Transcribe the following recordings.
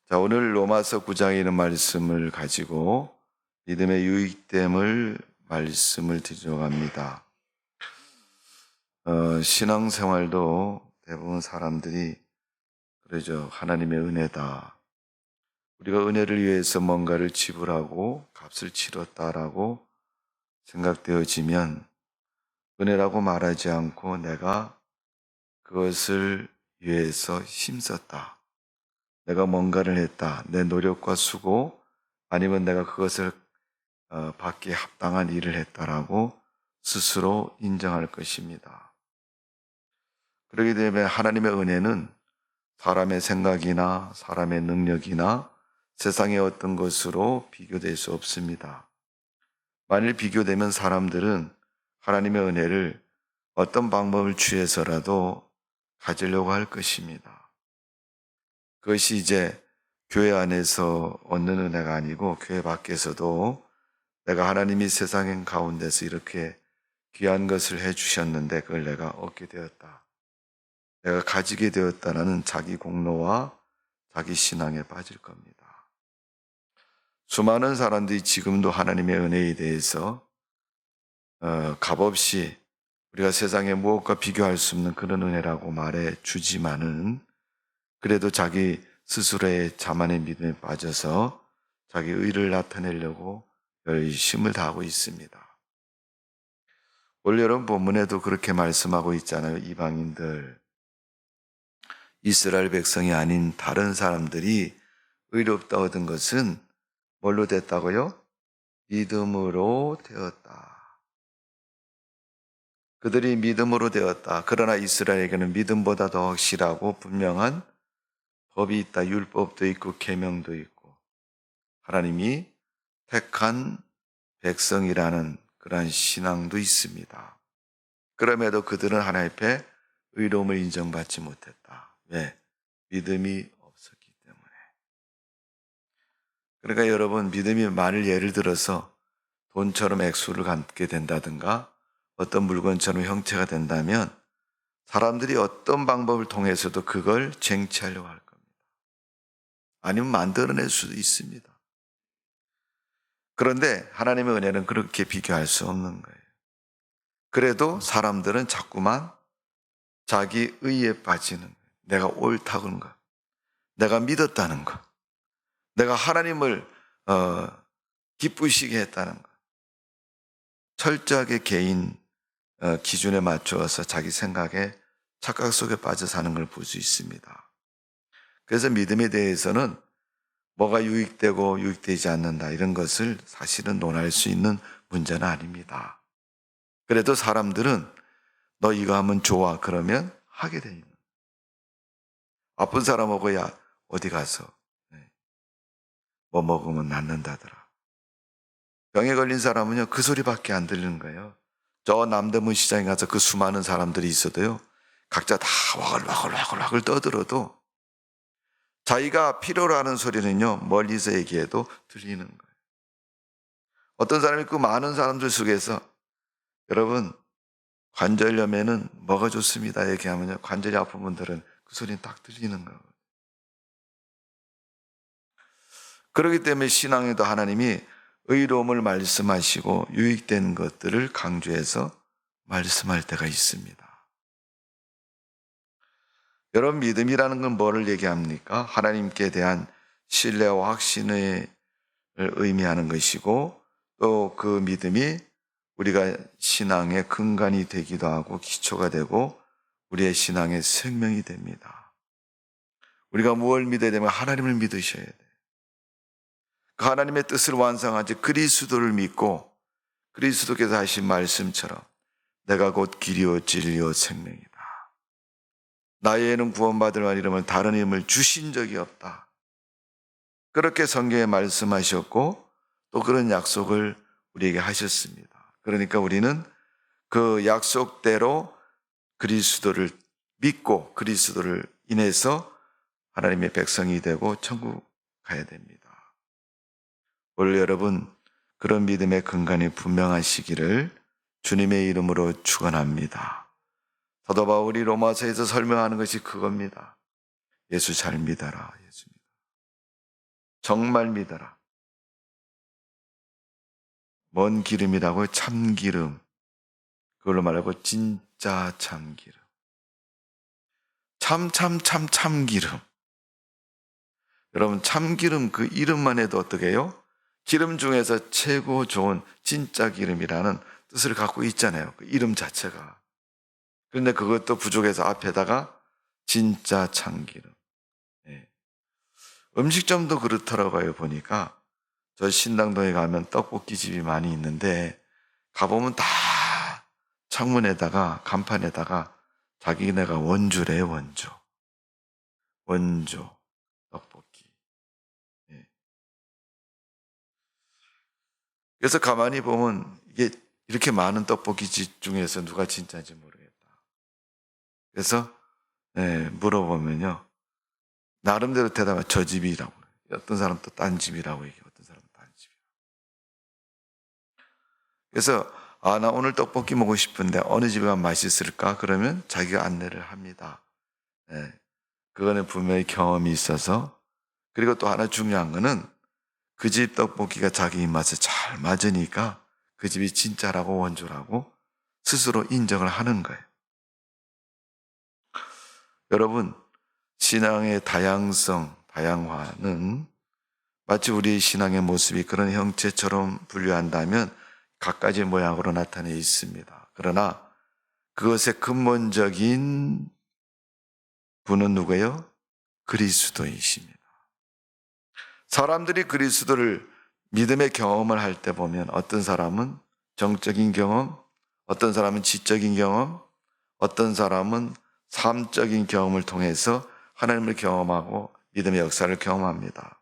자, 오늘 로마서 9장에 있는 말씀을 가지고 믿음의 유익됨을 말씀을 드리려고 합니다. 신앙생활도 대부분 사람들이 그러죠. 하나님의 은혜다. 우리가 은혜를 위해서 뭔가를 지불하고 값을 치렀다라고 생각되어지면 은혜라고 말하지 않고 내가 그것을 위해서 힘썼다. 내가 뭔가를 했다. 내 노력과 수고 아니면 내가 그것을 받기에 합당한 일을 했다라고 스스로 인정할 것입니다. 그렇기 때문에 하나님의 은혜는 사람의 생각이나 사람의 능력이나 세상의 어떤 것으로 비교될 수 없습니다. 만일 비교되면 사람들은 하나님의 은혜를 어떤 방법을 취해서라도 가지려고 할 것입니다. 그것이 이제 교회 안에서 얻는 은혜가 아니고 교회 밖에서도 내가 하나님이 세상 가운데서 이렇게 귀한 것을 해주셨는데 그걸 내가 얻게 되었다. 내가 가지게 되었다라는 자기 공로와 자기 신앙에 빠질 겁니다. 수많은 사람들이 지금도 하나님의 은혜에 대해서 값없이 우리가 세상의 무엇과 비교할 수 없는 그런 은혜라고 말해 주지만은 그래도 자기 스스로의 자만의 믿음에 빠져서 자기 의를 나타내려고 열심을 다하고 있습니다. 올 여름 본문에도 그렇게 말씀하고 있잖아요. 이방인들, 이스라엘 백성이 아닌 다른 사람들이 의롭다 얻은 것은 뭘로 됐다고요? 믿음으로 되었다. 그들이 믿음으로 되었다. 그러나 이스라엘에게는 믿음보다 더 확실하고 분명한 법이 있다. 율법도 있고 계명도 있고 하나님이 택한 백성이라는 그러한 신앙도 있습니다. 그럼에도 그들은 하나님 앞에 의로움을 인정받지 못했다. 왜? 믿음이 없었기 때문에. 그러니까 여러분, 믿음이 만일 예를 들어서 돈처럼 액수를 갖게 된다든가 어떤 물건처럼 형체가 된다면 사람들이 어떤 방법을 통해서도 그걸 쟁취하려고 할 겁니다. 아니면 만들어낼 수도 있습니다. 그런데 하나님의 은혜는 그렇게 비교할 수 없는 거예요. 그래도 사람들은 자꾸만 자기 의에 빠지는 거예요. 내가 옳다는 거, 내가 믿었다는 거, 내가 하나님을 기쁘시게 했다는 거. 철저하게 개인 기준에 맞추어서 자기 생각에 착각 속에 빠져 사는 걸 볼 수 있습니다. 그래서 믿음에 대해서는 뭐가 유익되고 유익되지 않는다 이런 것을 사실은 논할 수 있는 문제는 아닙니다. 그래도 사람들은 너 이거 하면 좋아 그러면 하게 돼 있는. 아픈 사람하고 야 어디 가서 뭐 먹으면 낫는다더라. 병에 걸린 사람은요 그 소리밖에 안 들리는 거예요. 저 남대문 시장에 가서 그 수많은 사람들이 있어도요 각자 다 와글와글 떠들어도 자기가 필요로 하는 소리는요 멀리서 얘기해도 들리는 거예요. 어떤 사람이 그 많은 사람들 속에서 여러분 관절염에는 뭐가 좋습니다 얘기하면요 관절이 아픈 분들은 그 소리는 딱 들리는 거예요. 그렇기 때문에 신앙에도 하나님이 의로움을 말씀하시고 유익된 것들을 강조해서 말씀할 때가 있습니다. 여러분 믿음이라는 건 뭐를 얘기합니까? 하나님께 대한 신뢰와 확신을 의미하는 것이고 또 그 믿음이 우리가 신앙의 근간이 되기도 하고 기초가 되고 우리의 신앙의 생명이 됩니다. 우리가 무엇을 믿어야 되면 하나님을 믿으셔야 돼요. 그 하나님의 뜻을 완성하지 그리스도를 믿고 그리스도께서 하신 말씀처럼 내가 곧 길이요 진리요 생명이다. 나에게는 구원받을 만 이름을 다른 이름을 주신 적이 없다. 그렇게 성경에 말씀하셨고 또 그런 약속을 우리에게 하셨습니다. 그러니까 우리는 그 약속대로 그리스도를 믿고 그리스도를 인해서 하나님의 백성이 되고 천국 가야 됩니다. 오늘 여러분 그런 믿음의 근간이 분명하시기를 주님의 이름으로 축원합니다. 사도 바울이 로마서에서 설명하는 것이 그겁니다. 예수 잘 믿어라. 예수. 정말 믿어라. 뭔 기름이라고요? 참기름. 그걸로 말하고 진짜 참기름. 참기름. 여러분, 참기름 그 이름만 해도 어떻게 해요? 기름 중에서 최고 좋은 진짜 기름이라는 뜻을 갖고 있잖아요. 그 이름 자체가. 그런데 그것도 부족해서 앞에다가 진짜 참기름. 예. 음식점도 그렇더라고요, 보니까. 저 신당동에 가면 떡볶이 집이 많이 있는데, 가보면 다 창문에다가, 간판에다가 자기네가 원조래, 원조. 원조 떡볶이. 예. 그래서 가만히 보면 이게 이렇게 많은 떡볶이 집 중에서 누가 진짜인지 모르겠다. 그래서 물어보면요, 나름대로 대답해 저 집이라고. 어떤 사람 또 딴 집이라고 얘기해. 어떤 사람은 딴 집이라고. 그래서 나 오늘 떡볶이 먹고 싶은데 어느 집에 가면 맛있을까? 그러면 자기가 안내를 합니다. 그거는 분명히 경험이 있어서. 그리고 또 하나 중요한 거는 그 집 떡볶이가 자기 입맛에 잘 맞으니까 그 집이 진짜라고 원조라고 스스로 인정을 하는 거예요. 여러분, 신앙의 다양성, 다양화는 마치 우리의 신앙의 모습이 그런 형체처럼 분류한다면 갖가지 모양으로 나타내 있습니다. 그러나 그것의 근본적인 분은 누구예요? 그리스도이십니다. 사람들이 그리스도를 믿음의 경험을 할 때 보면 어떤 사람은 정적인 경험, 어떤 사람은 지적인 경험, 어떤 사람은 삶적인 경험을 통해서 하나님을 경험하고 믿음의 역사를 경험합니다.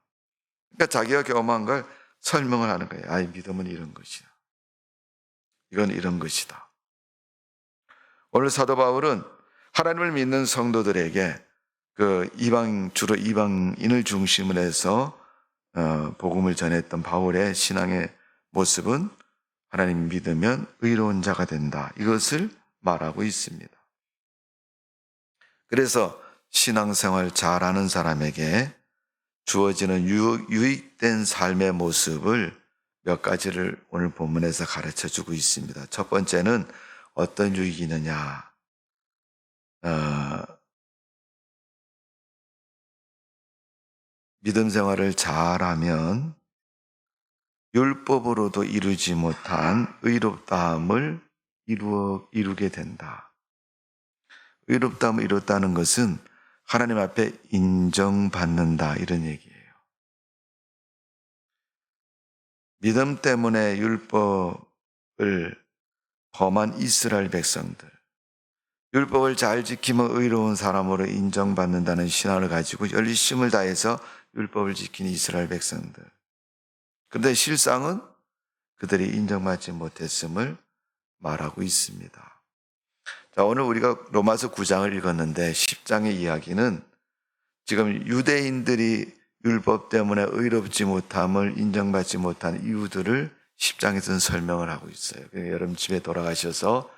그러니까 자기가 경험한 걸 설명을 하는 거예요. 믿음은 이런 것이야. 이건 이런 것이다. 오늘 사도 바울은 하나님을 믿는 성도들에게 주로 이방인을 중심으로 해서 복음을 전했던 바울의 신앙의 모습은 하나님 믿으면 의로운 자가 된다. 이것을 말하고 있습니다. 그래서 신앙생활 잘하는 사람에게 주어지는 유익된 삶의 모습을 몇 가지를 오늘 본문에서 가르쳐 주고 있습니다. 첫 번째는 어떤 유익이 있느냐. 믿음 생활을 잘하면 율법으로도 이루지 못한 의롭다함을 이루게 된다. 의롭다함을 이뤘다는 것은 하나님 앞에 인정받는다, 이런 얘기예요. 믿음 때문에 율법을 범한 이스라엘 백성들, 율법을 잘 지키면 의로운 사람으로 인정받는다는 신앙을 가지고 열심을 다해서 율법을 지킨 이스라엘 백성들. 그런데 실상은 그들이 인정받지 못했음을 말하고 있습니다. 자, 오늘 우리가 로마서 9장을 읽었는데 10장의 이야기는 지금 유대인들이 율법 때문에 의롭지 못함을 인정받지 못한 이유들을 10장에서는 설명을 하고 있어요. 여러분 집에 돌아가셔서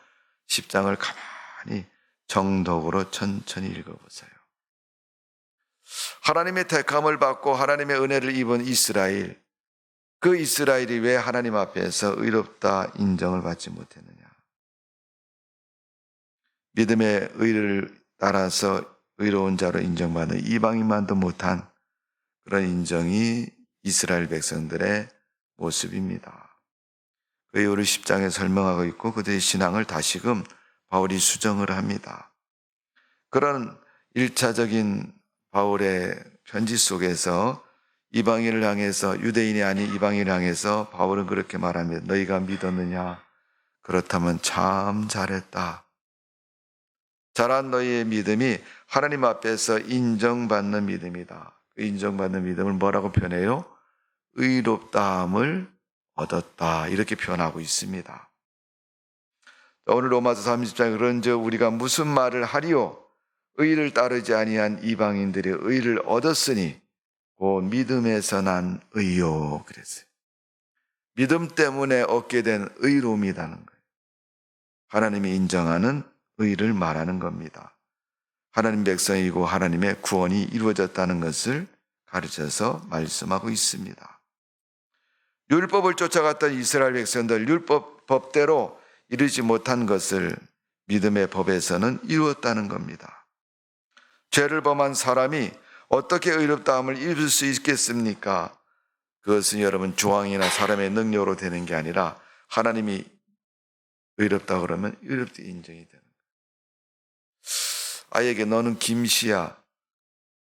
10장을 가만히 정독으로 천천히 읽어보세요. 하나님의 택함을 받고 하나님의 은혜를 입은 이스라엘, 그 이스라엘이 왜 하나님 앞에서 의롭다 인정을 받지 못했느냐? 믿음의 의를 따라서 의로운 자로 인정받는 이방인만도 못한 그런 인정이 이스라엘 백성들의 모습입니다. 그 이유를 10장에 설명하고 있고 그들의 신앙을 다시금 바울이 수정을 합니다. 그런 1차적인 바울의 편지 속에서 이방인을 향해서, 유대인이 아닌 이방인을 향해서 바울은 그렇게 말합니다. 너희가 믿었느냐? 그렇다면 참 잘했다. 잘한 너희의 믿음이 하나님 앞에서 인정받는 믿음이다. 그 인정받는 믿음을 뭐라고 표현해요? 의롭다함을 얻었다. 이렇게 표현하고 있습니다. 오늘 로마서 30장에 그런즉 우리가 무슨 말을 하리요? 의를 따르지 아니한 이방인들이 의를 얻었으니 곧 믿음에서 난 의요. 그랬어요. 믿음 때문에 얻게 된 의로움이라는 거예요. 하나님이 인정하는 의를 말하는 겁니다. 하나님 백성이고 하나님의 구원이 이루어졌다는 것을 가르쳐서 말씀하고 있습니다. 율법을 쫓아갔던 이스라엘 백성들, 법대로 이루지 못한 것을 믿음의 법에서는 이루었다는 겁니다. 죄를 범한 사람이 어떻게 의롭다함을 입을 수 있겠습니까? 그것은 여러분 조항이나 사람의 능력으로 되는 게 아니라 하나님이 의롭다 그러면 의롭게 인정이 되는 거예요. 아이에게 너는 김씨야.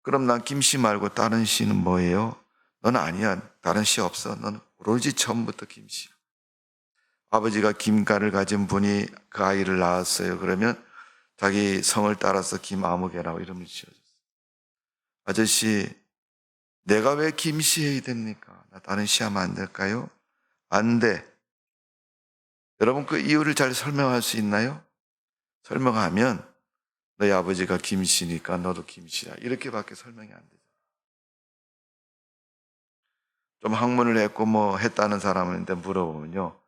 그럼 난 김씨 말고 다른 씨는 뭐예요? 너는 아니야. 다른 씨 없어. 너는 오로지 처음부터 김씨야. 아버지가 김가를 가진 분이 그 아이를 낳았어요. 그러면 자기 성을 따라서 김아무개라고 이름을 지어줬어요. 아저씨, 내가 왜 김씨해야 됩니까? 나 다른 씨하면 안 될까요? 안 돼. 여러분 그 이유를 잘 설명할 수 있나요? 설명하면 너희 아버지가 김씨니까 너도 김씨야. 이렇게밖에 설명이 안 되죠. 좀 학문을 했고 뭐 했다는 사람한테 물어보면요.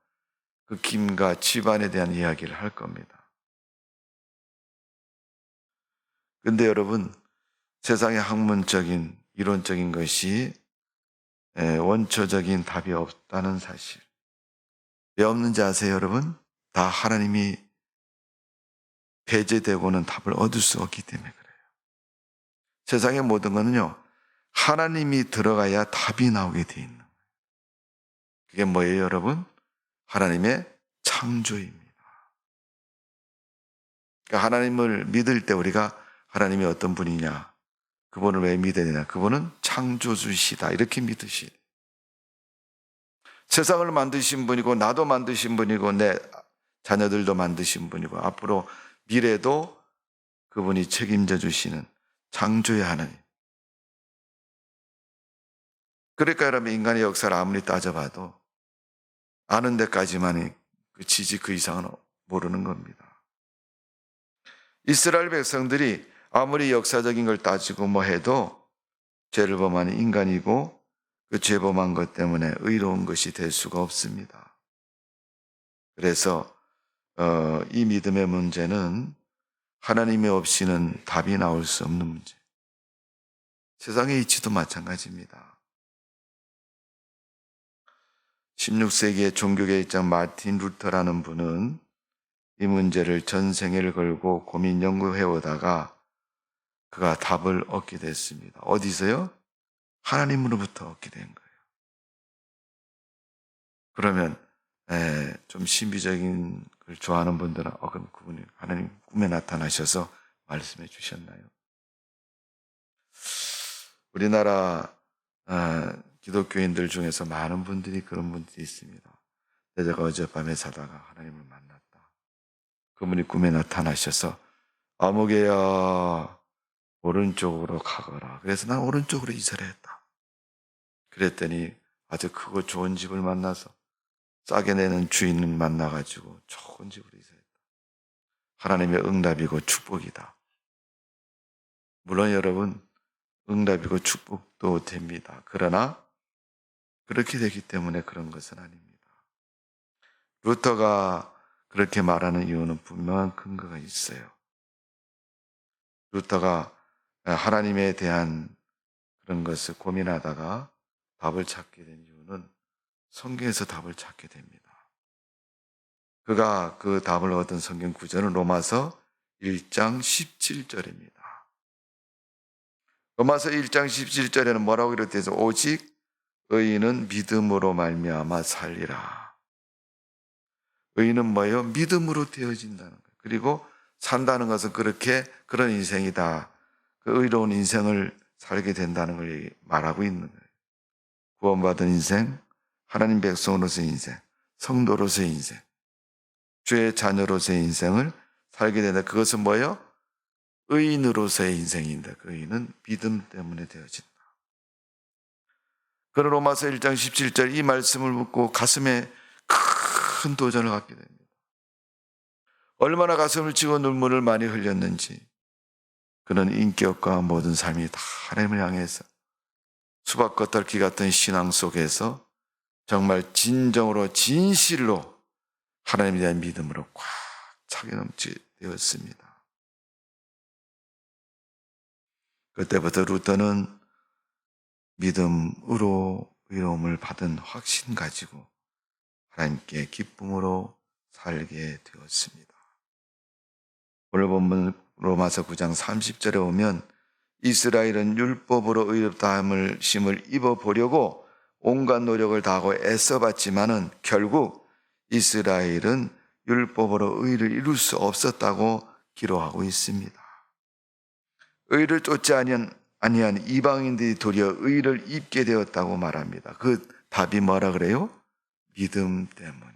그 김과 집안에 대한 이야기를 할 겁니다. 근데 여러분 세상의 학문적인 이론적인 것이 원초적인 답이 없다는 사실. 왜 없는지 아세요, 여러분? 다 하나님이 배제되고는 답을 얻을 수 없기 때문에 그래요. 세상의 모든 것은요, 하나님이 들어가야 답이 나오게 돼 있는 거예요. 그게 뭐예요, 여러분? 하나님의 창조입니다. 그러니까 하나님을 믿을 때 우리가 하나님이 어떤 분이냐, 그분을 왜 믿어야 되냐, 그분은 창조주시다 이렇게 믿으시. 세상을 만드신 분이고 나도 만드신 분이고 내 자녀들도 만드신 분이고 앞으로 미래도 그분이 책임져 주시는 창조의 하나님. 그러니까 여러분 인간의 역사를 아무리 따져봐도 아는 데까지만이 그치지 그 이상은 모르는 겁니다. 이스라엘 백성들이 아무리 역사적인 걸 따지고 뭐 해도 죄를 범한 인간이고 그 죄 범한 것 때문에 의로운 것이 될 수가 없습니다. 그래서 이 믿음의 문제는 하나님이 없이는 답이 나올 수 없는 문제. 세상의 이치도 마찬가지입니다. 16세기의 종교개혁자 마틴 루터라는 분은 이 문제를 전생애를 걸고 고민 연구해 오다가 그가 답을 얻게 됐습니다. 어디서요? 하나님으로부터 얻게 된 거예요. 그러면 좀 신비적인 걸 좋아하는 분들은 그럼 그분이 하나님 꿈에 나타나셔서 말씀해 주셨나요? 우리나라 기독교인들 중에서 많은 분들이 그런 분들이 있습니다. 제가 어젯밤에 자다가 하나님을 만났다. 그분이 꿈에 나타나셔서 아무개야 오른쪽으로 가거라. 그래서 난 오른쪽으로 이사를 했다. 그랬더니 아주 크고 좋은 집을 만나서 싸게 내는 주인을 만나가지고 좋은 집으로 이사했다. 하나님의 응답이고 축복이다. 물론 여러분 응답이고 축복도 됩니다. 그러나 그렇게 되기 때문에 그런 것은 아닙니다. 루터가 그렇게 말하는 이유는 분명한 근거가 있어요. 루터가 하나님에 대한 그런 것을 고민하다가 답을 찾게 된 이유는 성경에서 답을 찾게 됩니다. 그가 그 답을 얻은 성경 구절은 로마서 1장 17절입니다. 로마서 1장 17절에는 뭐라고 이렇게 해서 오직 의인은 믿음으로 말미암아 살리라. 의인은 뭐예요? 믿음으로 되어진다는 거예요. 그리고 산다는 것은 그런 인생이다. 그 의로운 인생을 살게 된다는 걸 말하고 있는 거예요. 구원받은 인생, 하나님 백성으로서의 인생, 성도로서의 인생, 주의 자녀로서의 인생을 살게 된다. 그것은 뭐예요? 의인으로서의 인생인데 그 의인은 믿음 때문에 되어진다. 그런 로마서 1장 17절 이 말씀을 묻고 가슴에 큰 도전을 갖게 됩니다. 얼마나 가슴을 치고 눈물을 많이 흘렸는지 그는 인격과 모든 삶이 다 하나님을 향해서 수박과 덜기 같은 신앙 속에서 정말 진정으로 진실로 하나님에 대한 믿음으로 꽉 차게 넘치되었습니다. 그때부터 루터는 믿음으로 의로움을 받은 확신 가지고 하나님께 기쁨으로 살게 되었습니다. 오늘 본문 로마서 9장 30절에 오면 이스라엘은 율법으로 의롭다함을 심을 입어보려고 온갖 노력을 다하고 애써봤지만은 결국 이스라엘은 율법으로 의를 이룰 수 없었다고 기록하고 있습니다. 의를 쫓지 아니한 이방인들이 도리어 의를 입게 되었다고 말합니다. 그 답이 뭐라 그래요? 믿음 때문에.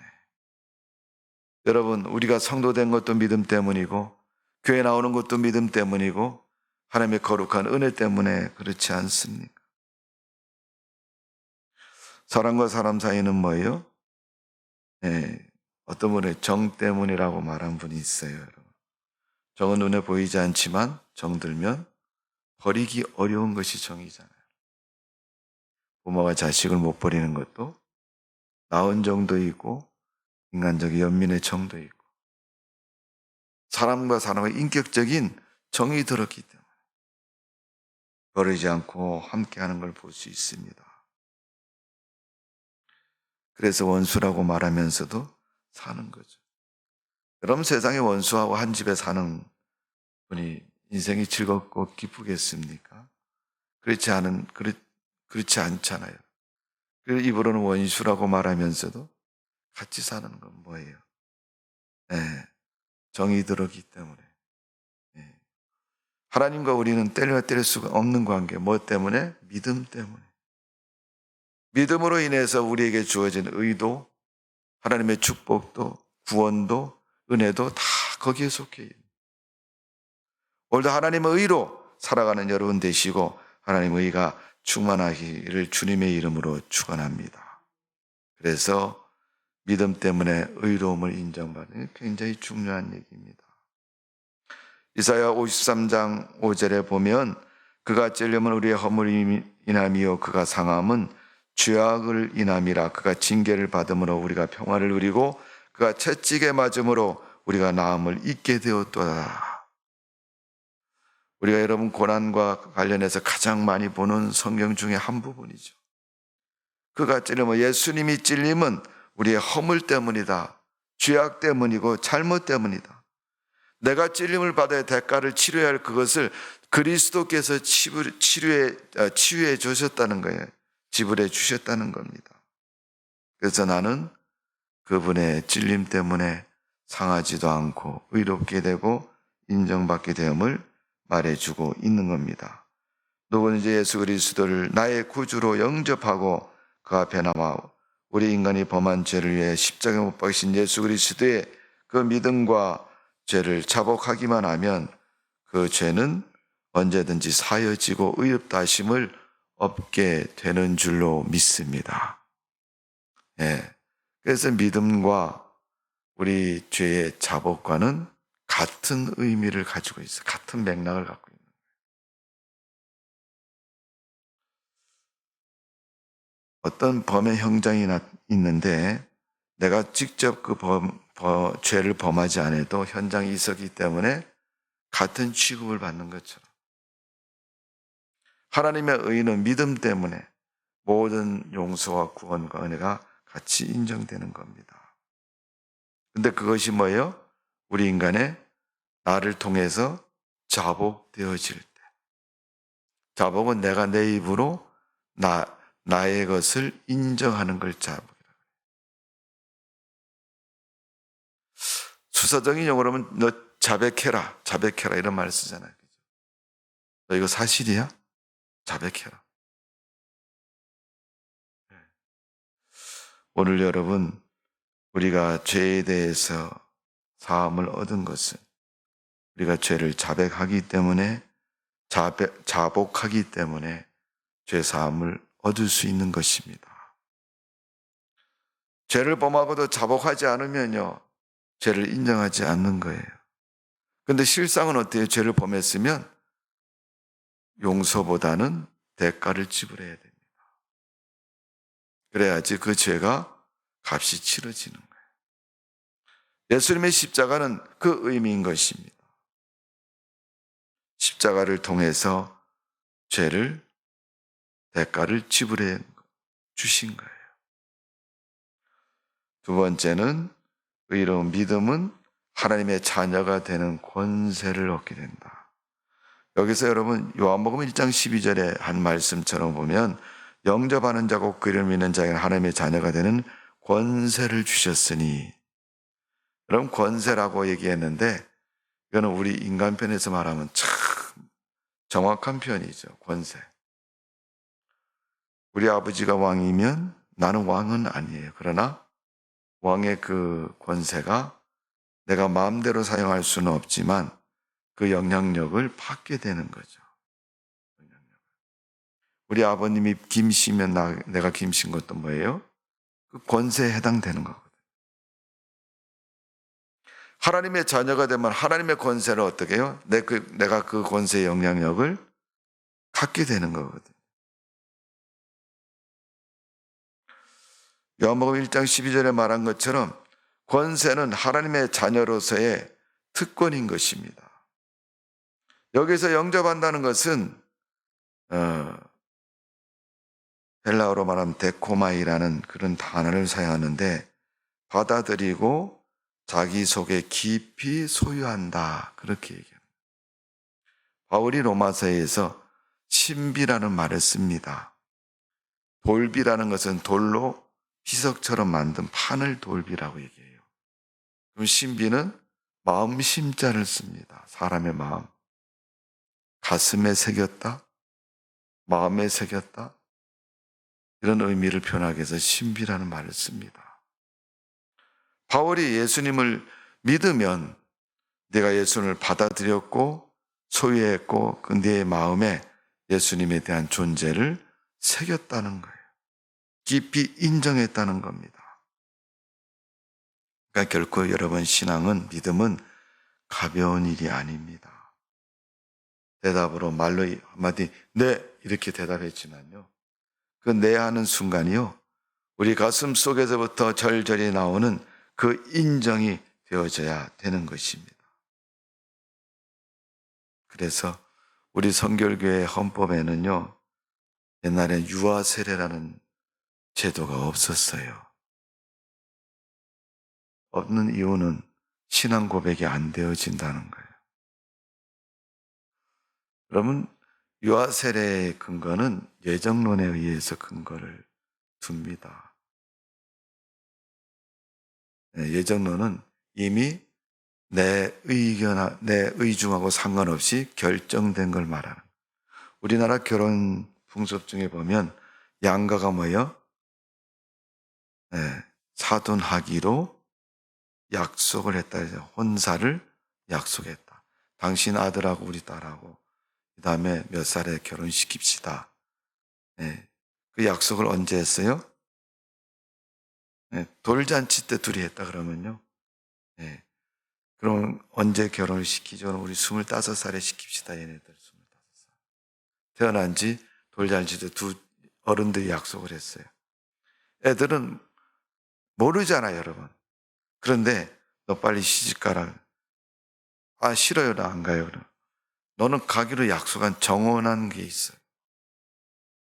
여러분, 우리가 성도된 것도 믿음 때문이고 교회 나오는 것도 믿음 때문이고 하나님의 거룩한 은혜 때문에 그렇지 않습니까? 사람과 사람 사이는 뭐예요? 네, 어떤 분의 정 때문이라고 말한 분이 있어요. 여러분. 정은 눈에 보이지 않지만 정들면 버리기 어려운 것이 정이잖아요. 부모가 자식을 못 버리는 것도 나은 정도 있고 인간적인 연민의 정도 있고 사람과 사람의 인격적인 정이 들었기 때문에 버리지 않고 함께하는 걸 볼 수 있습니다. 그래서 원수라고 말하면서도 사는 거죠. 그럼 세상에 원수하고 한 집에 사는 분이 인생이 즐겁고 기쁘겠습니까? 그렇지 않잖아요. 그래서 입으로는 원수라고 말하면서도 같이 사는 건 뭐예요? 네, 정이 들었기 때문에. 네. 하나님과 우리는 뗄 수가 없는 관계. 뭐 때문에? 믿음 때문에. 믿음으로 인해서 우리에게 주어진 의도, 하나님의 축복도, 구원도, 은혜도 다 거기에 속해 있는. 오늘도 하나님의 의로 살아가는 여러분 되시고 하나님의 의가 충만하기를 주님의 이름으로 축원합니다. 그래서 믿음 때문에 의로움을 인정받는 굉장히 중요한 얘기입니다. 이사야 53장 5절에 보면 그가 찔림은 우리의 허물이 인함이요 그가 상함은 죄악을 인함이라. 그가 징계를 받음으로 우리가 평화를 누리고 그가 채찍에 맞음으로 우리가 나음을 잊게 되었도다. 우리가 여러분 고난과 관련해서 가장 많이 보는 성경 중에 한 부분이죠. 그가 찔림은 예수님이 찔림은 우리의 허물 때문이다. 죄악 때문이고 잘못 때문이다. 내가 찔림을 받아야 대가를 치료해야 할 그것을 그리스도께서 치유해 주셨다는 거예요. 지불해 주셨다는 겁니다. 그래서 나는 그분의 찔림 때문에 상하지도 않고 의롭게 되고 인정받게 되음을 말해주고 있는 겁니다. 누구든지 예수 그리스도를 나의 구주로 영접하고 그 앞에 나와 우리 인간이 범한 죄를 위해 십자가에 못 박히신 예수 그리스도의 그 믿음과 죄를 자복하기만 하면 그 죄는 언제든지 사여지고 의롭다 하심을 얻게 되는 줄로 믿습니다. 예. 그래서 믿음과 우리 죄의 자복과는 같은 의미를 가지고 있어요. 같은 맥락을 갖고 있는 거예요. 어떤 범의 형장이 있는데 내가 직접 그 죄를 범하지 않아도 현장에 있었기 때문에 같은 취급을 받는 것처럼 하나님의 의는 믿음 때문에 모든 용서와 구원과 은혜가 같이 인정되는 겁니다. 근데 그것이 뭐예요? 우리 인간의 나를 통해서 자복되어질 때. 자복은 내가 내 입으로 나의 것을 인정하는 걸 자복이라고 해요. 수사적인 용어로는 너 자백해라 이런 말을 쓰잖아요. 너 이거 사실이야? 자백해라. 오늘 여러분, 우리가 죄에 대해서 사함을 얻은 것은 우리가 죄를 자백하기 때문에 자복하기 때문에 죄 사함을 얻을 수 있는 것입니다. 죄를 범하고도 자복하지 않으면요, 죄를 인정하지 않는 거예요. 근데 실상은 어때요? 죄를 범했으면 용서보다는 대가를 지불해야 됩니다. 그래야지 그 죄가 값이 치러지는 거예요. 예수님의 십자가는 그 의미인 것입니다. 십자가를 통해서 죄를 대가를 지불해 주신 거예요. 두 번째는 의로운 믿음은 하나님의 자녀가 되는 권세를 얻게 된다. 여기서 여러분 요한복음 1장 12절에 한 말씀처럼 보면 영접하는 자고 그를 믿는 자에게는 하나님의 자녀가 되는 권세를 주셨으니, 여러분 권세라고 얘기했는데 이거는 우리 인간편에서 말하면 참 정확한 표현이죠. 권세. 우리 아버지가 왕이면 나는 왕은 아니에요. 그러나 왕의 그 권세가 내가 마음대로 사용할 수는 없지만 그 영향력을 받게 되는 거죠. 우리 아버님이 김씨면 내가 김씨인 것도 뭐예요? 그 권세에 해당되는 거거든요. 하나님의 자녀가 되면 하나님의 권세를 어떻게 해요? 내가 그 권세의 영향력을 갖게 되는 거거든요. 요한복음 1장 12절에 말한 것처럼 권세는 하나님의 자녀로서의 특권인 것입니다. 여기서 영접한다는 것은 헬라어로 말하면 데코마이라는 그런 단어를 사용하는데 받아들이고 자기 속에 깊이 소유한다, 그렇게 얘기합니다. 바울이 로마서에서 신비라는 말을 씁니다. 돌비라는 것은 돌로 비석처럼 만든 판을 돌비라고 얘기해요. 그럼 신비는 마음 심자를 씁니다. 사람의 마음. 가슴에 새겼다, 마음에 새겼다, 이런 의미를 표현하기 위해서 신비라는 말을 씁니다. 바울이 예수님을 믿으면 내가 예수님을 받아들였고 소유했고 그 내 마음에 예수님에 대한 존재를 새겼다는 거예요. 깊이 인정했다는 겁니다. 그러니까 결코 여러분 신앙은, 믿음은 가벼운 일이 아닙니다. 대답으로 말로 한마디 네 이렇게 대답했지만요, 그 네 하는 순간이요 우리 가슴 속에서부터 절절히 나오는 그 인정이 되어져야 되는 것입니다. 그래서 우리 성결교회 헌법에는요 옛날엔 유아 세례라는 제도가 없었어요. 없는 이유는 신앙 고백이 안 되어진다는 거예요. 여러분 유아 세례의 근거는 예정론에 의해서 근거를 둡니다. 예정론은 이미 내 의중하고 상관없이 결정된 걸 말하는. 우리나라 결혼 풍습 중에 보면 양가가 뭐예요? 사돈하기로 약속을 했다. 혼사를 약속했다. 당신 아들하고 우리 딸하고 그 다음에 몇 살에 결혼시킵시다. 그 약속을 언제 했어요? 돌잔치 때 둘이 했다 그러면요. 그럼 언제 결혼을 시키죠? 우리 25살에 시킵시다. 얘네들 25살. 태어난 지 돌잔치 때 두 어른들이 약속을 했어요. 애들은 모르잖아요, 여러분. 그런데 너 빨리 시집 가라. 아, 싫어요. 나 안 가요. 너는 가기로 약속한 정원한 게 있어요.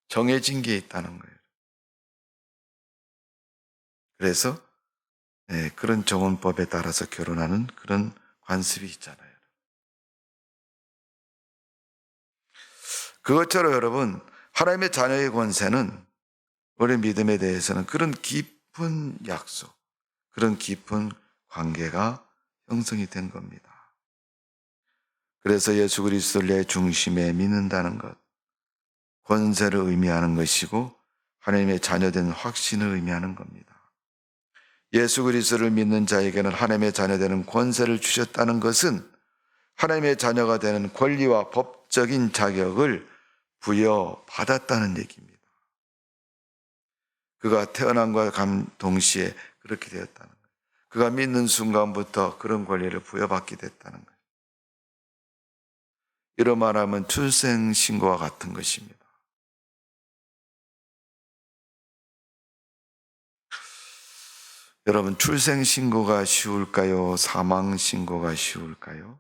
정해진 게 있다는 거예요. 그래서 그런 정원법에 따라서 결혼하는 그런 관습이 있잖아요. 그것처럼 여러분 하나님의 자녀의 권세는 우리 믿음에 대해서는 그런 깊은 약속, 그런 깊은 관계가 형성이 된 겁니다. 그래서 예수 그리스도를 내 중심에 믿는다는 것, 권세를 의미하는 것이고 하나님의 자녀된 확신을 의미하는 겁니다. 예수 그리스도를 믿는 자에게는 하나님의 자녀되는 권세를 주셨다는 것은 하나님의 자녀가 되는 권리와 법적인 자격을 부여받았다는 얘기입니다. 그가 태어남과 동시에 그렇게 되었다는 거예요. 그가 믿는 순간부터 그런 권리를 부여받게 됐다는 거예요. 이런 말하면 출생신고와 같은 것입니다. 여러분 출생신고가 쉬울까요? 사망신고가 쉬울까요?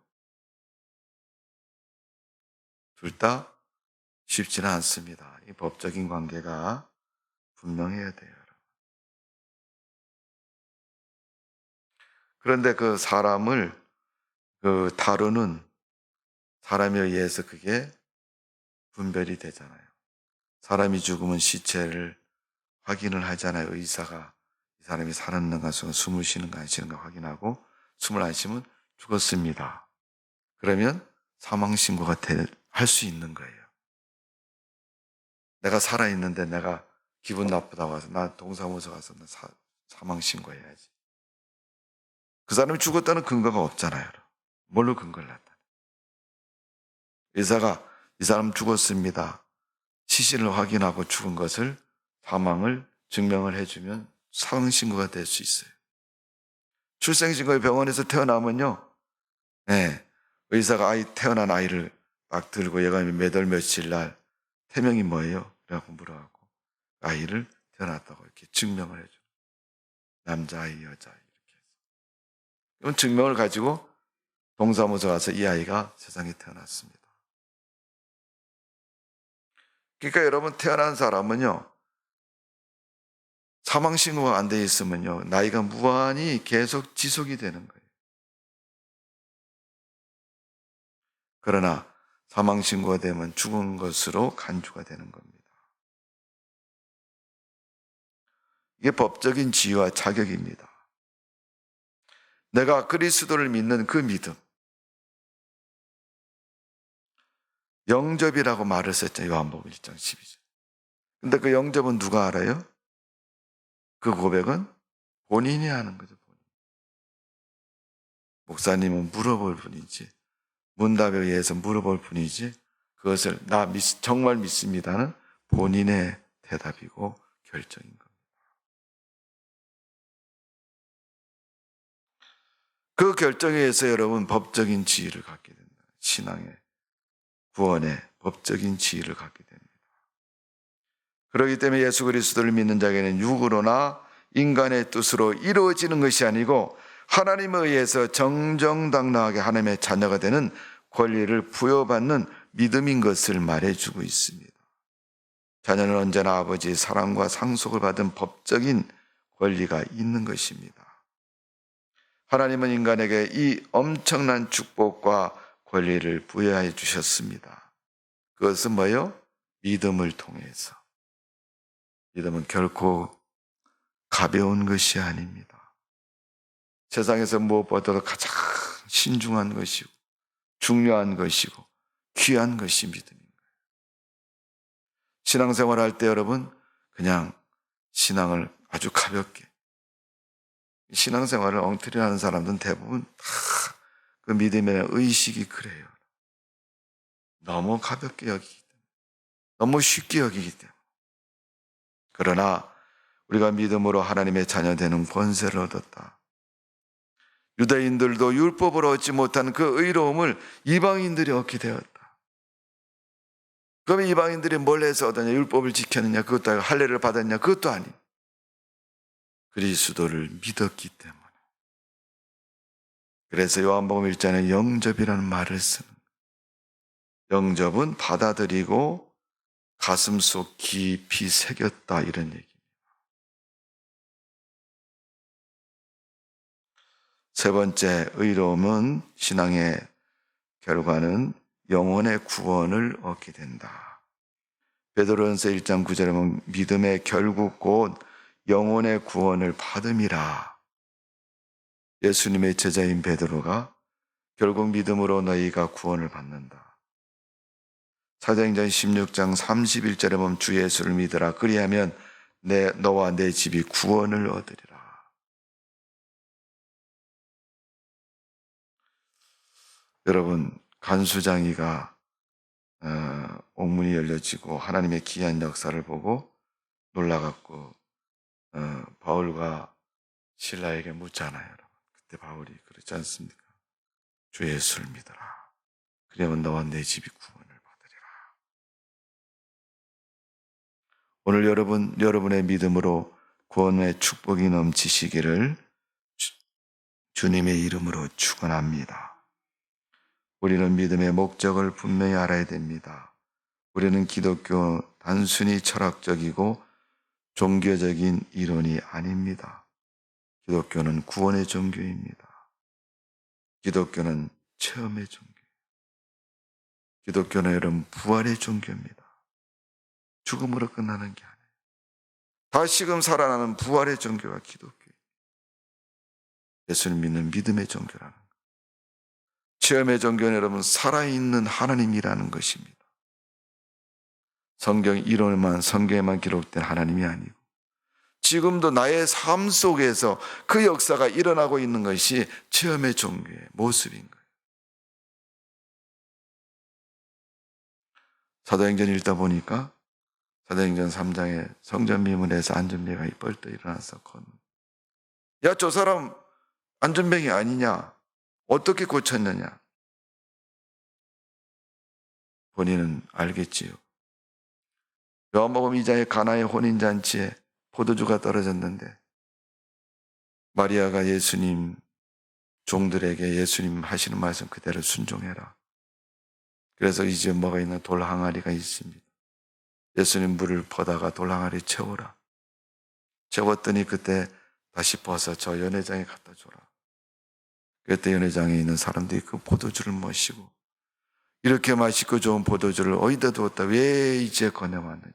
둘 다 쉽지는 않습니다. 이 법적인 관계가 분명해야 돼요. 그런데 그 사람을 다루는 사람에 의해서 그게 분별이 되잖아요. 사람이 죽으면 시체를 확인을 하잖아요. 의사가 이 사람이 살았는가, 숨을 쉬는가 안 쉬는가 확인하고 숨을 안 쉬면 죽었습니다. 그러면 사망신고가 할 수 있는 거예요. 내가 살아있는데 내가 기분 나쁘다고 해서 나 동사무소 가서 사망신고해야지. 그 사람이 죽었다는 근거가 없잖아요. 뭘로 근거를 놨다. 의사가 이 사람 죽었습니다. 시신을 확인하고 죽은 것을 사망을 증명을 해주면 사망신고가 될 수 있어요. 출생신고에 병원에서 태어나면요. 네, 의사가 태어난 아이를 막 들고 얘가 몇 월 며칠 날 태명이 뭐예요? 라고 물어가고 아이를 태어났다고 이렇게 증명을 해줘요. 남자아이, 여자아이 이렇게 해서. 그럼 증명을 가지고 동사무소 가서 이 아이가 세상에 태어났습니다. 그러니까 여러분 태어난 사람은요. 사망신고가 안 돼 있으면요. 나이가 무한히 계속 지속이 되는 거예요. 그러나 사망신고가 되면 죽은 것으로 간주가 되는 겁니다. 이게 법적인 지위와 자격입니다. 내가 그리스도를 믿는 그 믿음. 영접이라고 말을 썼죠. 요한복음 1장 12절. 근데 그 영접은 누가 알아요? 그 고백은 본인이 하는 거죠. 본인. 목사님은 물어볼 뿐이지 문답에 의해서 물어볼 뿐이지 그것을 정말 믿습니다는 본인의 대답이고 결정인 겁니다. 그 결정에 의해서 여러분 법적인 지위를 갖게 된다. 신앙의 구원의 법적인 지위를 갖게 됩니다. 그렇기 때문에 예수 그리스도를 믿는 자에게는 육으로나 인간의 뜻으로 이루어지는 것이 아니고 하나님에 의해서 정정당당하게 하나님의 자녀가 되는 권리를 부여받는 믿음인 것을 말해주고 있습니다. 자녀는 언제나 아버지의 사랑과 상속을 받은 법적인 권리가 있는 것입니다. 하나님은 인간에게 이 엄청난 축복과 권리를 부여해 주셨습니다. 그것은 뭐예요? 믿음을 통해서. 믿음은 결코 가벼운 것이 아닙니다. 세상에서 무엇보다도 가장 신중한 것이고 중요한 것이고 귀한 것이 믿음입니다. 신앙생활 할 때 여러분 그냥 신앙을 아주 가볍게 신앙생활을 엉터리 하는 사람들은 대부분 다 그 믿음의 의식이 그래요. 너무 가볍게 여기기 때문에 너무 쉽게 여기기 때문에 그러나 우리가 믿음으로 하나님의 자녀되는 권세를 얻었다. 유대인들도 율법으로 얻지 못한 그 의로움을 이방인들이 얻게 되었다. 그러면 이방인들이 뭘 해서 얻었냐? 율법을 지켰느냐? 그것도 아니고 할례를 받았냐? 그것도 아니고 그리스도를 믿었기 때문에. 그래서 요한복음 1장에 영접이라는 말을 쓰는 영접은 받아들이고 가슴속 깊이 새겼다 이런 얘기입니다. 세 번째 의로움은 신앙의 결과는 영혼의 구원을 얻게 된다. 베드로전서 1장 9절에 보면 믿음의 결국 곧 영혼의 구원을 받음이라. 예수님의 제자인 베드로가 결국 믿음으로 너희가 구원을 받는다. 사도행전 16장 31절에 보면 주 예수를 믿으라. 그리하면 너와 내 집이 구원을 얻으리라. 여러분 간수장이가 옥문이 열려지고 하나님의 기이한 역사를 보고 놀라갖고 바울과 실라에게 묻잖아요. 여러분. 그때 바울이 그렇지 않습니까? 주 예수를 믿어라. 그러면 너와 내 집이 구원을 받으리라. 오늘 여러분의 믿음으로 구원의 축복이 넘치시기를 주님의 이름으로 축원합니다. 우리는 믿음의 목적을 분명히 알아야 됩니다. 우리는 기독교 단순히 철학적이고 종교적인 이론이 아닙니다. 기독교는 구원의 종교입니다. 기독교는 체험의 종교. 기독교는 여러분 부활의 종교입니다. 죽음으로 끝나는 게 아니에요. 다시금 살아나는 부활의 종교가 기독교예요. 예수를 믿는 믿음의 종교라는 거예요. 체험의 종교는 여러분 살아있는 하나님이라는 것입니다. 성경 이론만 성경에만 기록된 하나님이 아니고 지금도 나의 삶 속에서 그 역사가 일어나고 있는 것이 체험의 종교의 모습인 거예요. 사도행전 읽다 보니까 사도행전 3장에 성전 미문에서 안전병이 뻘떡 일어나서 야, 저 사람 안전병이 아니냐? 어떻게 고쳤느냐? 본인은 알겠지요. 요한복음 2장의 가나의 혼인잔치에 포도주가 떨어졌는데 마리아가 예수님 종들에게 예수님 하시는 말씀 그대로 순종해라. 그래서 이 집에 뭐가 있는 돌 항아리가 있습니다. 예수님 물을 퍼다가 돌 항아리 채워라. 채웠더니 그때 다시 퍼서 저 연회장에 갖다 줘라. 그때 연회장에 있는 사람들이 그 포도주를 마시고 이렇게 맛있고 좋은 포도주를 어디다 두었다. 왜 이제 꺼내왔느냐.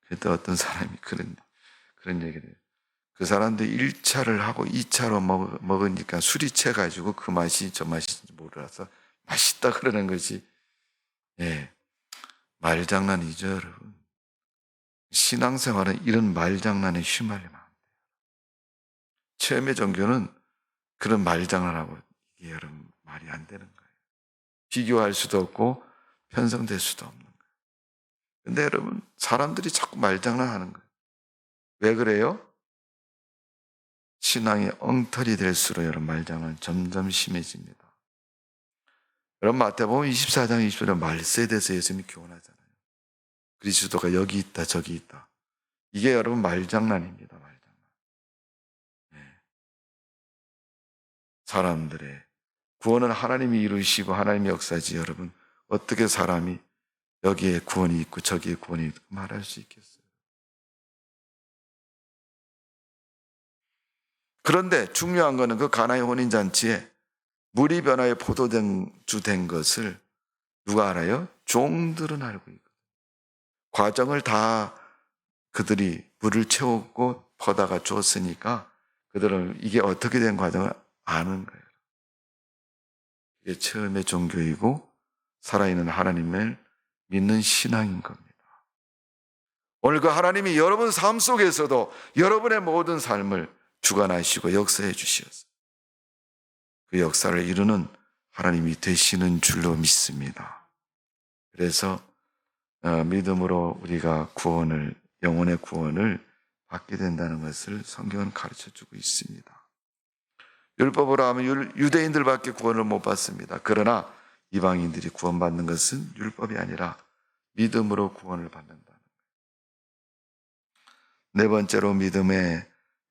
그때 어떤 사람이 그런 얘기를 해요. 그 사람들이 1차를 하고 2차로 먹으니까 술이 채가지고 그 맛이 저 맛인지 몰라서 맛있다 그러는 거지. 예. 말장난이죠, 여러분. 신앙생활은 이런 말장난에 휘말리면 안 돼요. 체험의 종교는 그런 말장난하고 이게 여러분 말이 안 되는 거예요. 비교할 수도 없고 편성될 수도 없는 거예요. 근데 여러분 사람들이 자꾸 말장난하는 거예요. 왜 그래요? 신앙이 엉터리 될수록 여러분 말장난 점점 심해집니다. 여러분 마태복음 24장 20절에 말세에 대해서 예수님이 교훈하잖아요. 그리스도가 여기 있다 저기 있다. 이게 여러분 말장난입니다. 말장난. 네. 사람들의 구원은 하나님이 이루시고 하나님의 역사지 여러분 어떻게 사람이 여기에 구원이 있고 저기에 구원이 있고 말할 수 있겠어요. 그런데 중요한 거는 그 가나의 혼인잔치에 물이 변화에 포도주 된 것을 누가 알아요? 종들은 알고 있거든요. 과정을 다 그들이 물을 채웠고 퍼다가 줬으니까 그들은 이게 어떻게 된 과정을 아는 거예요. 이게 처음의 종교이고 살아있는 하나님을 믿는 신앙인 겁니다. 오늘 그 하나님이 여러분 삶 속에서도 여러분의 모든 삶을 주관하시고 역사해 주시었어요. 그 역사를 이루는 하나님이 되시는 줄로 믿습니다. 그래서 믿음으로 우리가 구원을 영혼의 구원을 받게 된다는 것을 성경은 가르쳐주고 있습니다. 율법으로 하면 유대인들밖에 구원을 못 받습니다. 그러나 이방인들이 구원받는 것은 율법이 아니라 믿음으로 구원을 받는다는 거예요. 네 번째로 믿음의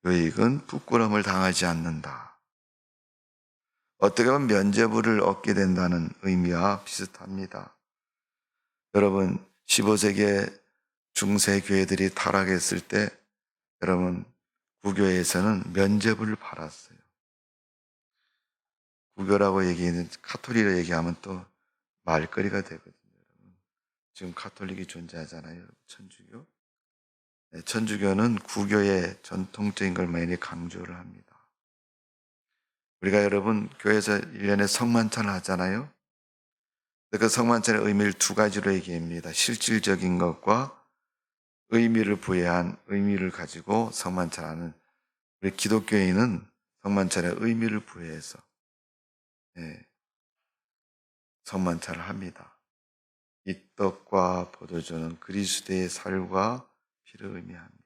요익은 부끄러움을 당하지 않는다. 어떻게 보면 면죄부를 얻게 된다는 의미와 비슷합니다. 여러분 15세기에 중세 교회들이 타락했을 때 여러분 구교회에서는 면죄부를 받았어요. 구교라고 얘기하는 카톨릭을 얘기하면 또 말거리가 되거든요. 지금 카톨릭이 존재하잖아요. 천주교. 네, 천주교는 구교의 전통적인 걸 많이 강조를 합니다. 우리가 여러분 교회에서 1년에 성만찬을 하잖아요. 그 성만찬의 의미를 두 가지로 얘기합니다. 실질적인 것과 의미를 부여한 의미를 가지고 성만찬하는 우리 기독교인은 성만찬의 의미를 부여해서 성만찬을 합니다. 이 떡과 포도주는 그리스도의 살과 피를 의미합니다.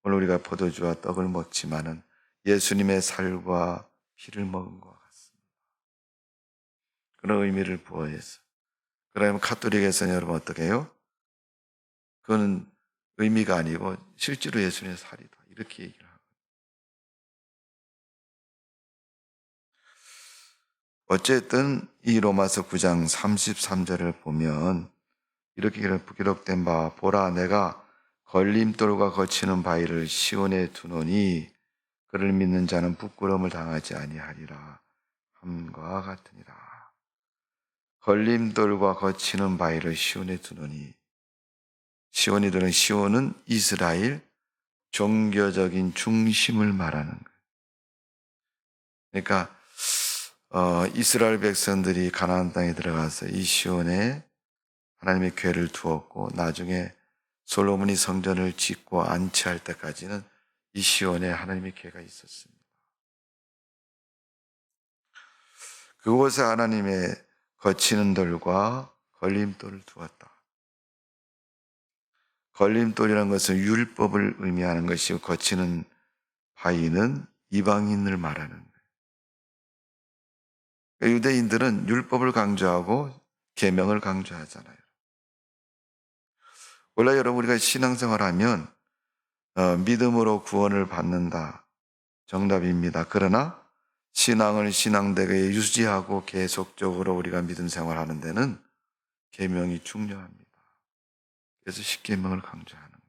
오늘 우리가 포도주와 떡을 먹지만은 예수님의 살과 피를 먹은 것 같습니다. 그런 의미를 부여해서. 그러면 카톨릭에서는 여러분 어떻게 해요? 그거는 의미가 아니고 실제로 예수님의 살이다. 이렇게 얘기를 하고. 어쨌든 이 로마서 9장 33절을 보면 이렇게 기록된 바 보라 내가 걸림돌과 거치는 바위를 시온에 두노니 그를 믿는 자는 부끄러움을 당하지 아니하리라 함과 같으니라. 걸림돌과 거치는 바위를 시온에 두노니 시온은 이스라엘 종교적인 중심을 말하는 거예요. 그러니까 이스라엘 백성들이 가나안 땅에 들어가서 이 시온에 하나님의 궤를 두었고 나중에 솔로몬이 성전을 짓고 안치할 때까지는 이 시온에 하나님의 궤가 있었습니다. 그곳에 하나님의 거치는 돌과 걸림돌을 두었다. 걸림돌이라는 것은 율법을 의미하는 것이고 거치는 바위는 이방인을 말하는 거예요. 그러니까 유대인들은 율법을 강조하고 계명을 강조하잖아요. 원래 여러분 우리가 신앙생활하면 믿음으로 구원을 받는다. 정답입니다. 그러나 신앙을 신앙되게 유지하고 계속적으로 우리가 믿음 생활하는 데는 계명이 중요합니다. 그래서 십계명을 강조하는 거예요.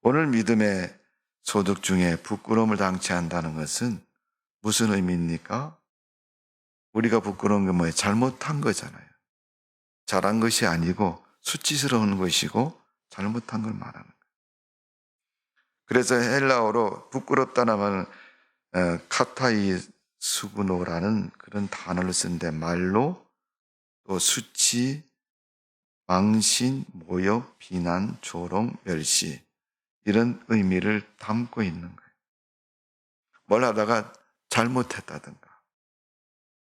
오늘 믿음의 소득 중에 부끄러움을 당치 않는다는 것은 무슨 의미입니까? 우리가 부끄러운 게 뭐예요? 잘못한 거잖아요. 잘한 것이 아니고 수치스러운 것이고 잘못한 걸 말하는 거예요. 그래서 헬라어로 부끄럽다는 말은 카타이 수구노라는 그런 단어를 쓴데 말로 또 수치, 망신, 모욕, 비난, 조롱, 멸시 이런 의미를 담고 있는 거예요. 뭘 하다가 잘못했다든가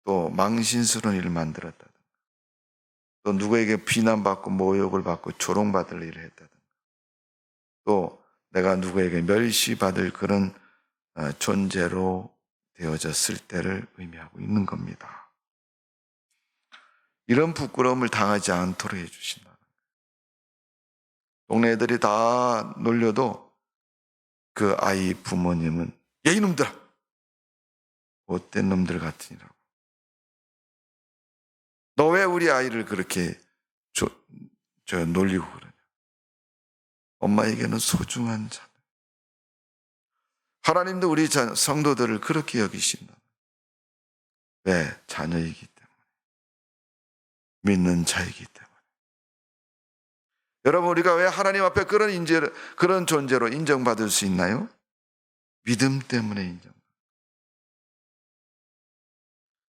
또 망신스러운 일을 만들었다든가 또 누구에게 비난받고 모욕을 받고 조롱받을 일을 했다든가 또 내가 누구에게 멸시받을 그런 존재로 되어졌을 때를 의미하고 있는 겁니다. 이런 부끄러움을 당하지 않도록 해주신다. 동네 애들이 다 놀려도 그 아이 부모님은 야 이놈들아 못된 놈들 같으니라고 너 왜 우리 아이를 그렇게 놀리고 그러냐. 엄마에게는 소중한 자녀. 하나님도 우리 성도들을 그렇게 여기신다. 왜? 자녀이기 때문에. 믿는 자이기 때문에. 여러분 우리가 왜 하나님 앞에 그런 존재로 인정받을 수 있나요? 믿음 때문에 인정.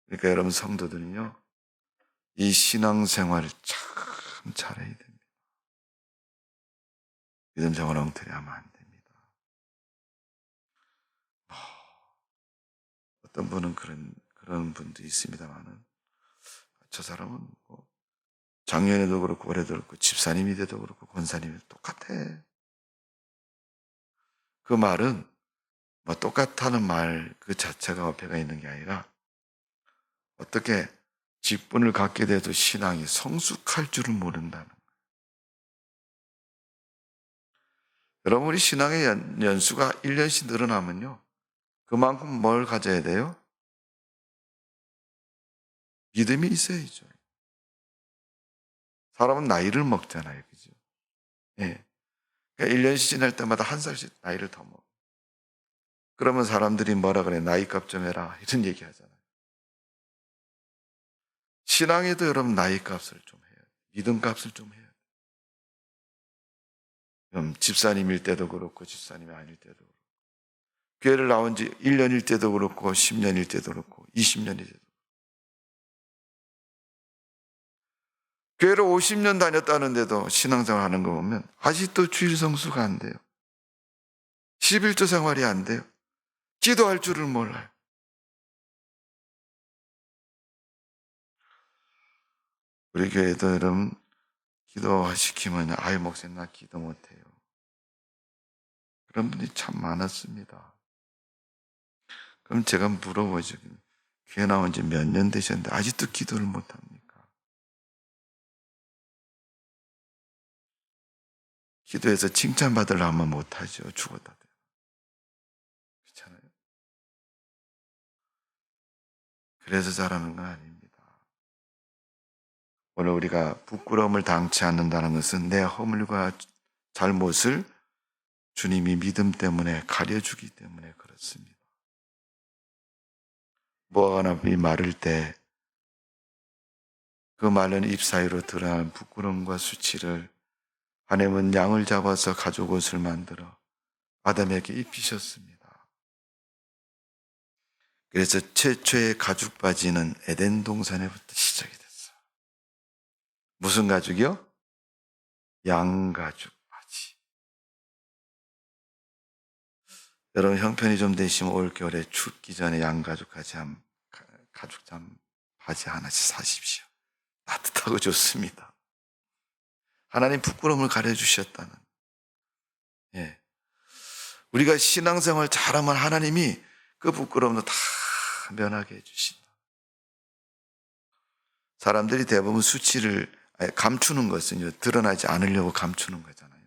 그러니까 여러분 성도들은요. 이 신앙생활을 참 잘해야 됩니다. 믿음 생활 엉터리하면 안 됩니다. 어떤 분은 그런 분도 있습니다만은 저 사람은 뭐 작년에도 그렇고 올해도 그렇고 집사님이 돼도 그렇고 권사님이 똑같아. 그 말은 뭐 똑같다는 말 그 자체가 어폐가 있는 게 아니라 어떻게 직분을 갖게 돼도 신앙이 성숙할 줄을 모른다는 거예요. 여러분 우리 신앙의 연수가 1년씩 늘어나면요. 그만큼 뭘 가져야 돼요? 믿음이 있어야죠. 사람은 나이를 먹잖아요. 그죠? 예. 그러니까 1년씩 지날 때마다 한 살씩 나이를 더 먹어. 그러면 사람들이 뭐라 그래? 나이값 좀 해라. 이런 얘기 하잖아요. 신앙에도 여러분 나이값을 좀 해야 돼요. 믿음값을 좀 해야 돼요. 그럼 집사님일 때도 그렇고 집사님이 아닐 때도 그렇고 교회를 나온 지 1년일 때도 그렇고 10년일 때도 그렇고 20년일 때도 그렇고 교회를 50년 다녔다는데도 신앙생활 하는 거 보면 아직도 주일 성수가 안 돼요. 11조 생활이 안 돼요. 기도할 줄을 몰라요. 우리 교회도 여러분 기도시키면 아유 목사님 나 기도 못해요. 그런 분이 참 많았습니다. 그럼 제가 물어보죠. 교회 나온 지 몇 년 되셨는데 아직도 기도를 못합니까? 기도해서 칭찬받으려 하면 못하죠. 죽었다. 그렇잖아요. 그래서 잘하는 건 아닙니다. 오늘 우리가 부끄러움을 당치 않는다는 것은 내 허물과 잘못을 주님이 믿음 때문에 가려주기 때문에 그렇습니다. 무화과 나무이 마를 때 그 마른 잎 사이로 드러난 부끄러움과 수치를 하나님은 양을 잡아서 가죽 옷을 만들어 아담에게 입히셨습니다. 그래서 최초의 가죽 바지는 에덴 동산에부터 시작이 됐어요. 무슨 가죽이요? 양가죽 바지. 여러분 형편이 좀 되시면 올겨울에 춥기 전에 양가죽 가죽 바지 하나씩 사십시오. 따뜻하고 좋습니다. 하나님 부끄러움을 가려주셨다는. 예. 우리가 신앙생활 잘하면 하나님이 그 부끄러움도 다 면하게 해주신다. 사람들이 대부분 수치를 감추는 것은요, 드러나지 않으려고 감추는 거잖아요.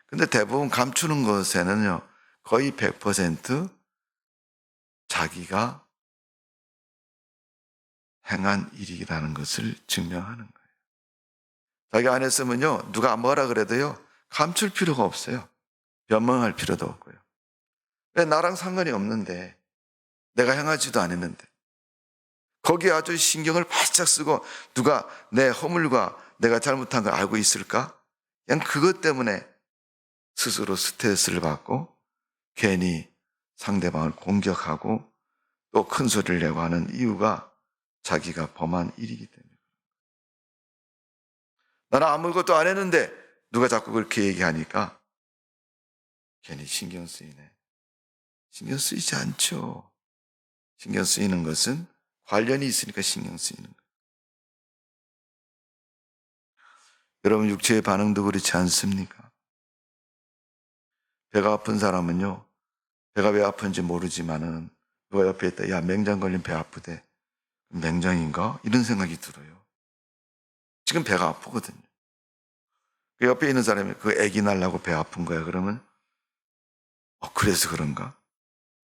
근데 대부분 감추는 것에는요, 거의 100% 자기가 행한 일이라는 것을 증명하는 거예요. 자기 안 했으면요, 누가 뭐라 그래도요, 감출 필요가 없어요. 변명할 필요도 없고요. 왜 나랑 상관이 없는데, 내가 행하지도 않았는데, 거기에 아주 신경을 바짝 쓰고 누가 내 허물과 내가 잘못한 걸 알고 있을까? 그냥 그것 때문에 스스로 스트레스를 받고 괜히 상대방을 공격하고 또 큰 소리를 내고 하는 이유가 자기가 범한 일이기 때문에. 나는 아무것도 안 했는데 누가 자꾸 그렇게 얘기하니까 괜히 신경 쓰이네. 신경 쓰이지 않죠. 신경 쓰이는 것은 관련이 있으니까 신경 쓰이는 거예요. 여러분 육체의 반응도 그렇지 않습니까? 배가 아픈 사람은요, 배가 왜 아픈지 모르지만은 누가 옆에 있다, 야 맹장 걸린 배 아프대. 맹장인가? 이런 생각이 들어요. 지금 배가 아프거든요. 그 옆에 있는 사람이 그 애기 낳으려고 배 아픈 거야. 그러면 그래서 그런가?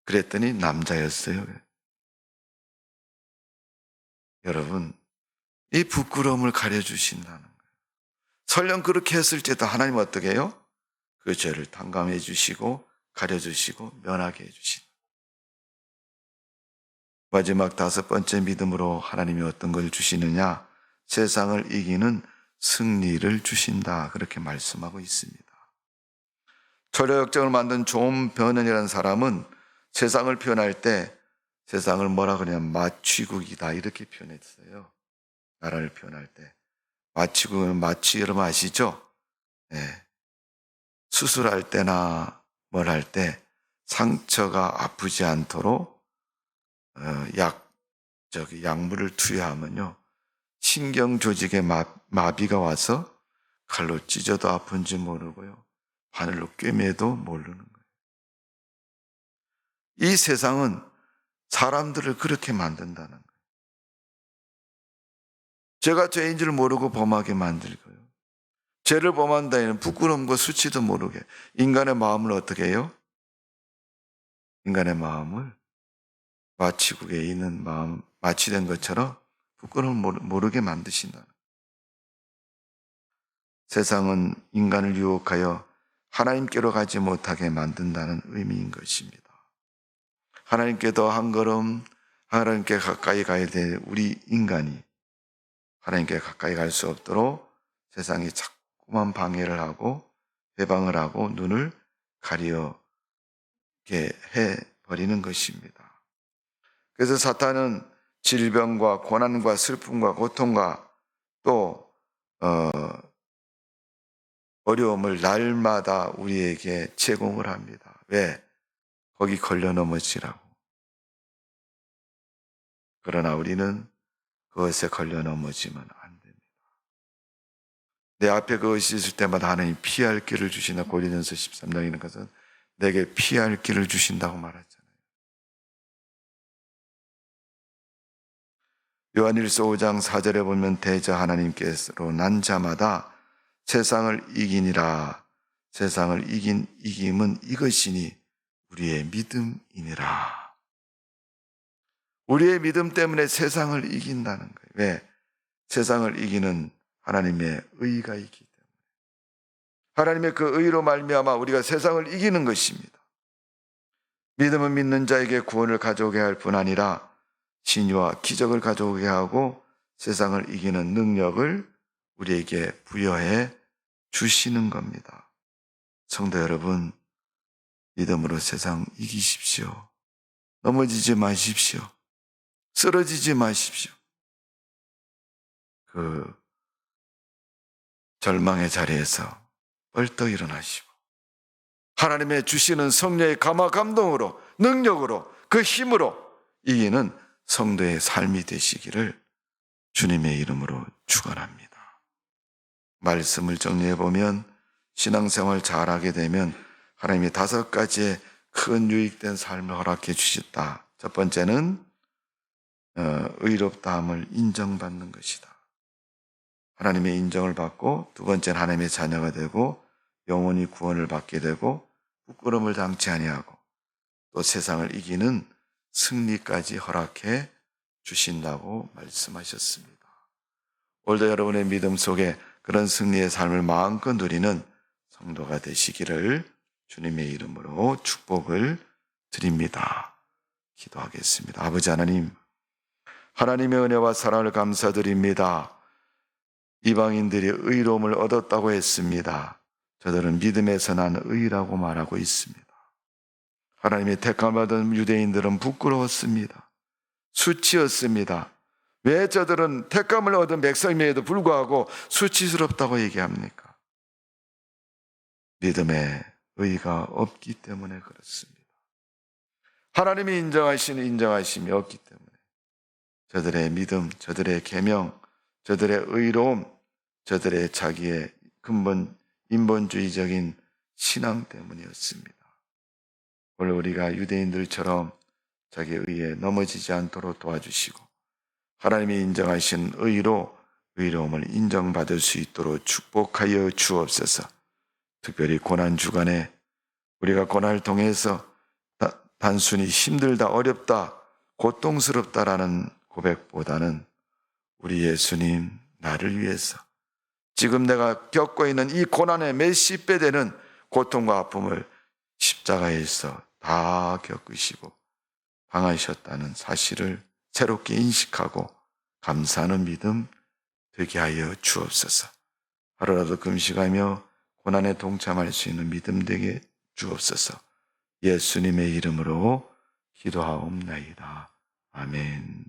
그랬더니 남자였어요. 여러분, 이 부끄러움을 가려주신다는 거예요. 설령 그렇게 했을지도 하나님은 어떻게 해요? 그 죄를 탕감해 주시고 가려주시고 면하게 해주신다. 마지막 5번째 믿음으로 하나님이 어떤 걸 주시느냐? 세상을 이기는 승리를 주신다. 그렇게 말씀하고 있습니다. 철학역정을 만든 존 버넌이라는 사람은 세상을 표현할 때 세상을 뭐라 그러냐면 마취국이다 이렇게 표현했어요. 나라를 표현할 때. 마취국은 마취 여러분 아시죠? 네. 수술할 때나 뭘 할 때 상처가 아프지 않도록 약물을 투여하면요. 신경 조직에 마비가 와서 칼로 찢어도 아픈지 모르고요. 바늘로 꿰매도 모르는 거예요. 이 세상은 사람들을 그렇게 만든다는 거예요. 제가 죄인 줄 모르고 범하게 만들고요. 죄를 범한 다에는 부끄러움과 수치도 모르게 인간의 마음을 어떻게 해요? 인간의 마음을 마취국에 있는 마음, 마취된 것처럼 부끄러움을 모르게 만드신다는 거예요. 세상은 인간을 유혹하여 하나님께로 가지 못하게 만든다는 의미인 것입니다. 하나님께 더 한 걸음 하나님께 가까이 가야 될 우리 인간이 하나님께 가까이 갈 수 없도록 세상이 자꾸만 방해를 하고 해방을 하고 눈을 가리게 해버리는 것입니다. 그래서 사탄은 질병과 고난과 슬픔과 고통과 또 어려움을 날마다 우리에게 제공을 합니다. 왜? 거기 걸려 넘어지라고. 그러나 우리는 그것에 걸려 넘어지면 안 됩니다. 내 앞에 그것이 있을 때마다 하나님 피할 길을 주시나 고린도전서 13장에 있는 것은 내게 피할 길을 주신다고 말했잖아요. 요한일서 5장 4절에 보면 대저 하나님께로 난 자마다 세상을 이기니라. 세상을 이김은 이것이니 우리의 믿음이니라. 우리의 믿음 때문에 세상을 이긴다는 거예요. 왜? 세상을 이기는 하나님의 의가 있기 때문에. 하나님의 그 의로 말미암아 우리가 세상을 이기는 것입니다. 믿음은 믿는 자에게 구원을 가져오게 할 뿐 아니라 신유와 기적을 가져오게 하고 세상을 이기는 능력을 우리에게 부여해 주시는 겁니다. 성도 여러분, 믿음으로 세상 이기십시오. 넘어지지 마십시오. 쓰러지지 마십시오. 그 절망의 자리에서 벌떡 일어나시고 하나님의 주시는 성령의 감화 감동으로, 능력으로, 그 힘으로 이기는 성도의 삶이 되시기를 주님의 이름으로 축원합니다. 말씀을 정리해 보면 신앙생활 잘하게 되면 하나님이 5가지의 큰 유익된 삶을 허락해 주셨다. 첫 번째는 의롭다함을 인정받는 것이다. 하나님의 인정을 받고, 두 번째는 하나님의 자녀가 되고 영원히 구원을 받게 되고 부끄러움을 당치 아니하고 또 세상을 이기는 승리까지 허락해 주신다고 말씀하셨습니다. 오늘도 여러분의 믿음 속에 그런 승리의 삶을 마음껏 누리는 성도가 되시기를 주님의 이름으로 축복을 드립니다. 기도하겠습니다. 아버지 하나님, 하나님의 은혜와 사랑을 감사드립니다. 이방인들이 의로움을 얻었다고 했습니다. 저들은 믿음에서 난 의라고 말하고 있습니다. 하나님의 택함받은 유대인들은 부끄러웠습니다. 수치였습니다. 왜 저들은 택함을 얻은 백성임에도 불구하고 수치스럽다고 얘기합니까? 믿음에 의가 없기 때문에 그렇습니다. 하나님이 인정하시는 인정하심이 없기 때문에 저들의 믿음, 저들의 계명, 저들의 의로움, 저들의 자기의 근본 인본주의적인 신앙 때문이었습니다. 오늘 우리가 유대인들처럼 자기의 의에 넘어지지 않도록 도와주시고 하나님이 인정하신 의로 의로움을 인정받을 수 있도록 축복하여 주옵소서. 특별히 고난 주간에 우리가 고난을 통해서 단순히 힘들다, 어렵다, 고통스럽다라는 고백보다는 우리 예수님, 나를 위해서 지금 내가 겪고 있는 이 고난의 몇십 배 되는 고통과 아픔을 십자가에서 다 겪으시고 당하셨다는 사실을 새롭게 인식하고 감사하는 믿음 되게 하여 주옵소서. 하루라도 금식하며 고난에 동참할 수 있는 믿음 되게 주옵소서. 예수님의 이름으로 기도하옵나이다. 아멘.